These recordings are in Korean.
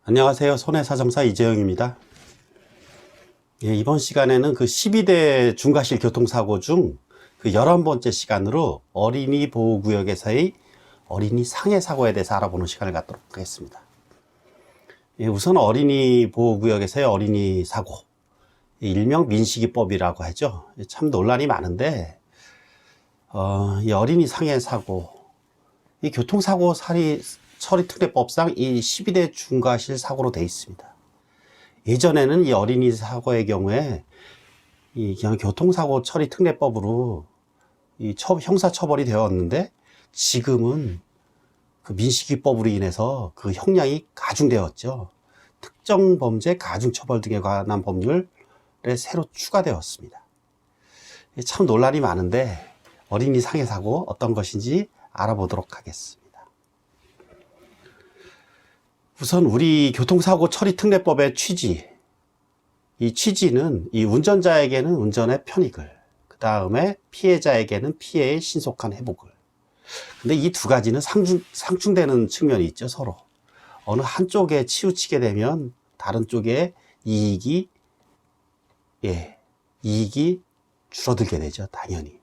안녕하세요. 손해사정사 이재영입니다. 이번 시간에는 그 12대 중과실 교통사고 중 그 11번째 시간으로 어린이 보호구역에서의 어린이 상해 사고에 대해서 알아보는 시간을 갖도록 하겠습니다. 우선 어린이 보호구역에서의 어린이 사고, 일명 민식이법이라고 하죠. 참 논란이 많은데 이 어린이 상해 사고, 이 교통사고 처리 특례법상 이 12대 중과실 사고로 되어 있습니다. 예전에는 이 어린이 사고의 경우에 그냥 교통사고 처리 특례법으로 형사처벌이 되었는데, 지금은 그 민식이법으로 인해서 그 형량이 가중되었죠. 특정 범죄 가중처벌 등에 관한 법률에 새로 추가되었습니다. 참 논란이 많은데 어린이 상해 사고 어떤 것인지 알아보도록 하겠습니다. 우선 우리 교통사고 처리 특례법의 이 취지는 이 운전자에게는 운전의 편익을, 그 다음에 피해자에게는 피해의 신속한 회복을. 근데 이 두 가지는 상충되는 측면이 있죠, 서로. 어느 한쪽에 치우치게 되면 다른 쪽에 이익이 줄어들게 되죠, 당연히.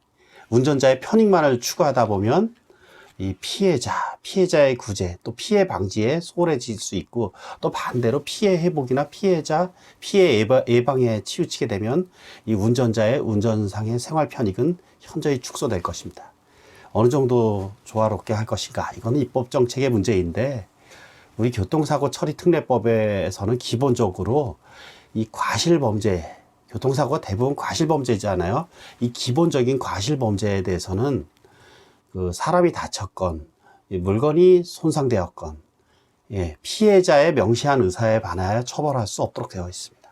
운전자의 편익만을 추구하다 보면 이 피해자의 구제, 또 피해 방지에 소홀해질 수 있고, 또 반대로 피해 회복이나 피해 예방에 치우치게 되면 이 운전자의 운전상의 생활 편익은 현저히 축소될 것입니다. 어느 정도 조화롭게 할 것인가, 이거는 입법 정책의 문제인데, 우리 교통사고 처리 특례법에서는 기본적으로 이 과실범죄, 교통사고가 대부분 과실범죄잖아요. 이 기본적인 과실범죄에 대해서는 그 사람이 다쳤건, 물건이 손상되었건, 피해자의 명시한 의사에 반하여 처벌할 수 없도록 되어 있습니다.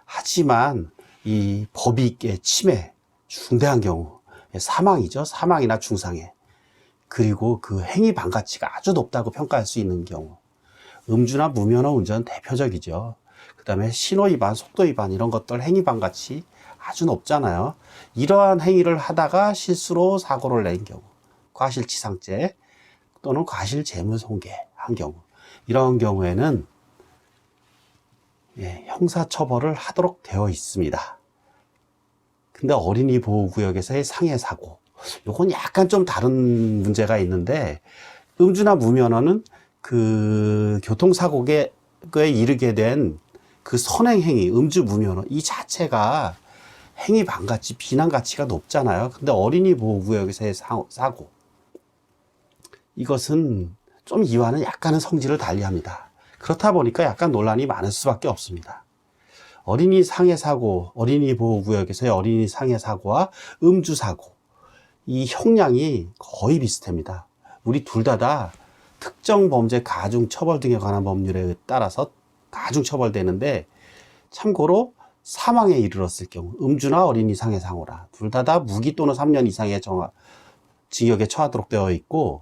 하지만 이 법익의 침해, 중대한 경우, 사망이죠. 사망이나 중상해. 그리고 그 행위 반가치가 아주 높다고 평가할 수 있는 경우, 음주나 무면허 운전 대표적이죠. 그 다음에 신호위반, 속도위반 이런 것들 행위 반가치 아주 높잖아요. 이러한 행위를 하다가 실수로 사고를 낸 경우, 과실치상죄 또는 과실재무손괴한 경우, 이런 경우에는 형사처벌을 하도록 되어 있습니다. 근데 어린이 보호구역에서의 상해 사고, 요건 약간 좀 다른 문제가 있는데, 음주나 무면허는 그 교통사고에 이르게 된 그 선행행위, 음주 무면허 이 자체가 행위 반가치, 비난 가치가 높잖아요. 근데 어린이 보호구역에서의 사고, 이것은 좀 이와는 약간은 성질을 달리합니다. 그렇다 보니까 약간 논란이 많을 수밖에 없습니다. 어린이 상해 사고, 어린이 보호구역에서의 어린이 상해 사고와 음주 사고, 이 형량이 거의 비슷합니다. 우리 둘 다 특정 범죄 가중 처벌 등에 관한 법률에 따라서 가중 처벌되는데, 참고로 사망에 이르렀을 경우, 음주나 어린이 상해 사고라 둘 다 무기 또는 3년 이상의 징역에 처하도록 되어 있고,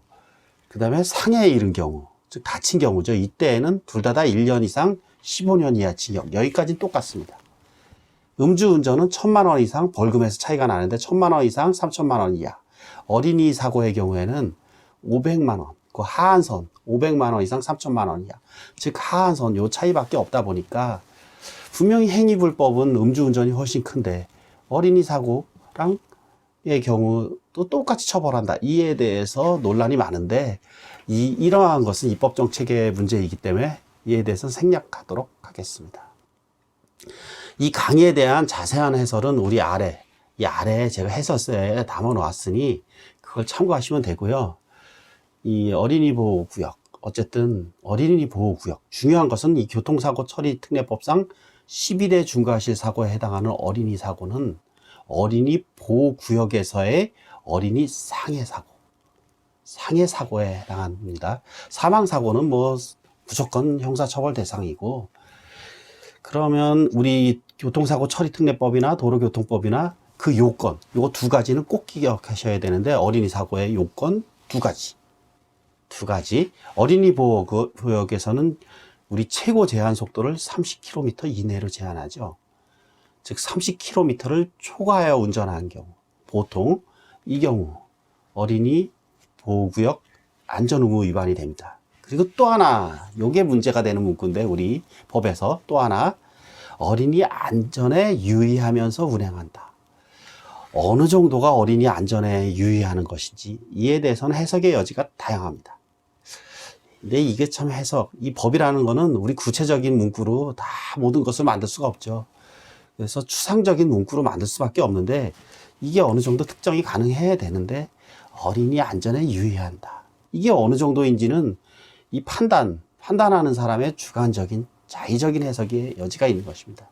그 다음에 상해에 이른 경우, 즉 다친 경우죠. 이때에는 둘 다 1년 이상 15년 이하 징역, 여기까지는 똑같습니다. 음주운전은 1,000만 원 이상 벌금에서 차이가 나는데 1,000만 원 이상 3,000만 원 이하. 어린이 사고의 경우에는 500만 원, 그 하한선 500만 원 이상 3,000만 원 이하. 즉 하한선 요 차이밖에 없다 보니까 분명히 행위불법은 음주운전이 훨씬 큰데 어린이 사고랑의 경우도 똑같이 처벌한다. 이에 대해서 논란이 많은데 이러한 것은 입법정책의 문제이기 때문에 이에 대해서는 생략하도록 하겠습니다. 이 강의에 대한 자세한 해설은 이 아래에 제가 해설서에 담아 놓았으니 그걸 참고하시면 되고요. 이 어린이 보호구역, 어쨌든 어린이 보호구역, 중요한 것은 이 교통사고 처리 특례법상 12대 중과실 사고에 해당하는 어린이 사고는 어린이 보호구역에서의 어린이 상해 사고에 해당합니다. 사망사고는 무조건 형사처벌 대상이고, 그러면 우리 교통사고 처리 특례법이나 도로교통법이나 그 요건, 요거 두 가지는 꼭 기억하셔야 되는데, 어린이 사고의 요건 두 가지. 어린이 보호구역에서는 우리 최고 제한 속도를 30km 이내로 제한하죠. 즉 30km를 초과하여 운전한 경우, 보통 이 경우 어린이 보호구역 안전의무 위반이 됩니다. 그리고 또 하나, 요게 문제가 되는 문구인데, 우리 법에서 또 하나, 어린이 안전에 유의하면서 운행한다. 어느 정도가 어린이 안전에 유의하는 것인지, 이에 대해서는 해석의 여지가 다양합니다. 근데 이게 참 이 법이라는 거는 우리 구체적인 문구로 다 모든 것을 만들 수가 없죠. 그래서 추상적인 문구로 만들 수밖에 없는데, 이게 어느 정도 특정이 가능해야 되는데, 어린이 안전에 유의한다. 이게 어느 정도인지는 이 판단하는 사람의 주관적인, 자의적인 해석의 여지가 있는 것입니다.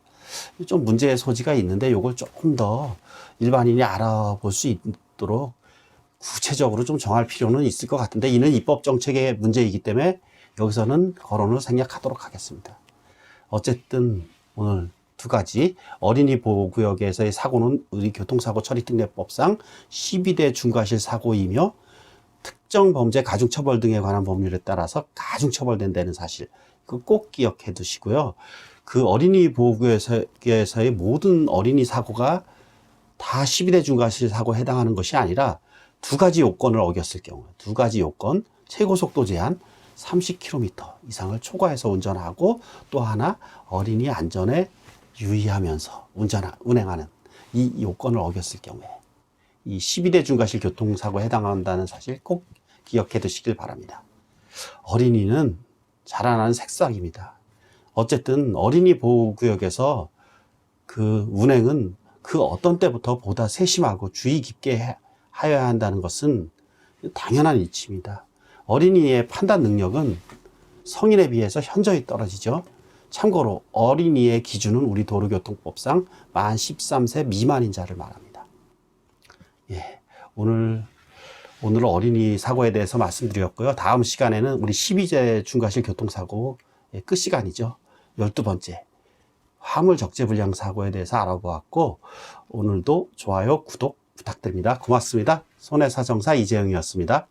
좀 문제의 소지가 있는데, 이걸 조금 더 일반인이 알아볼 수 있도록 구체적으로 좀 정할 필요는 있을 것 같은데, 이는 입법 정책의 문제이기 때문에 여기서는 거론을 생략하도록 하겠습니다. 어쨌든 오늘 두 가지, 어린이 보호구역에서의 사고는 우리 교통사고 처리특례법상 12대 중과실 사고이며 특정 범죄 가중처벌 등에 관한 법률에 따라서 가중처벌된다는 사실, 그 꼭 기억해 두시고요. 그 어린이 보호구역에서의 모든 어린이 사고가 다 12대 중과실 사고에 해당하는 것이 아니라 두 가지 요건을 어겼을 경우, 두 가지 요건, 최고속도 제한 30km 이상을 초과해서 운전하고, 또 하나 어린이 안전에 유의하면서 운행하는 이 요건을 어겼을 경우에 이 12대 중과실 교통사고에 해당한다는 사실 꼭 기억해 두시길 바랍니다. 어린이는 자라나는 새싹입니다. 어쨌든 어린이 보호구역에서 그 운행은 그 어떤 때부터 보다 세심하고 주의 깊게 하여야 한다는 것은 당연한 이치입니다. 어린이의 판단 능력은 성인에 비해서 현저히 떨어지죠. 참고로 어린이의 기준은 우리 도로교통법상 만 13세 미만인 자를 말합니다. 예, 오늘 어린이 사고에 대해서 말씀드렸고요. 다음 시간에는 우리 12제 중과실 교통사고의 끝 시간이죠. 12번째 화물 적재불량 사고에 대해서 알아보았고, 오늘도 좋아요, 구독 부탁드립니다. 고맙습니다. 손해사정사 이재영이었습니다.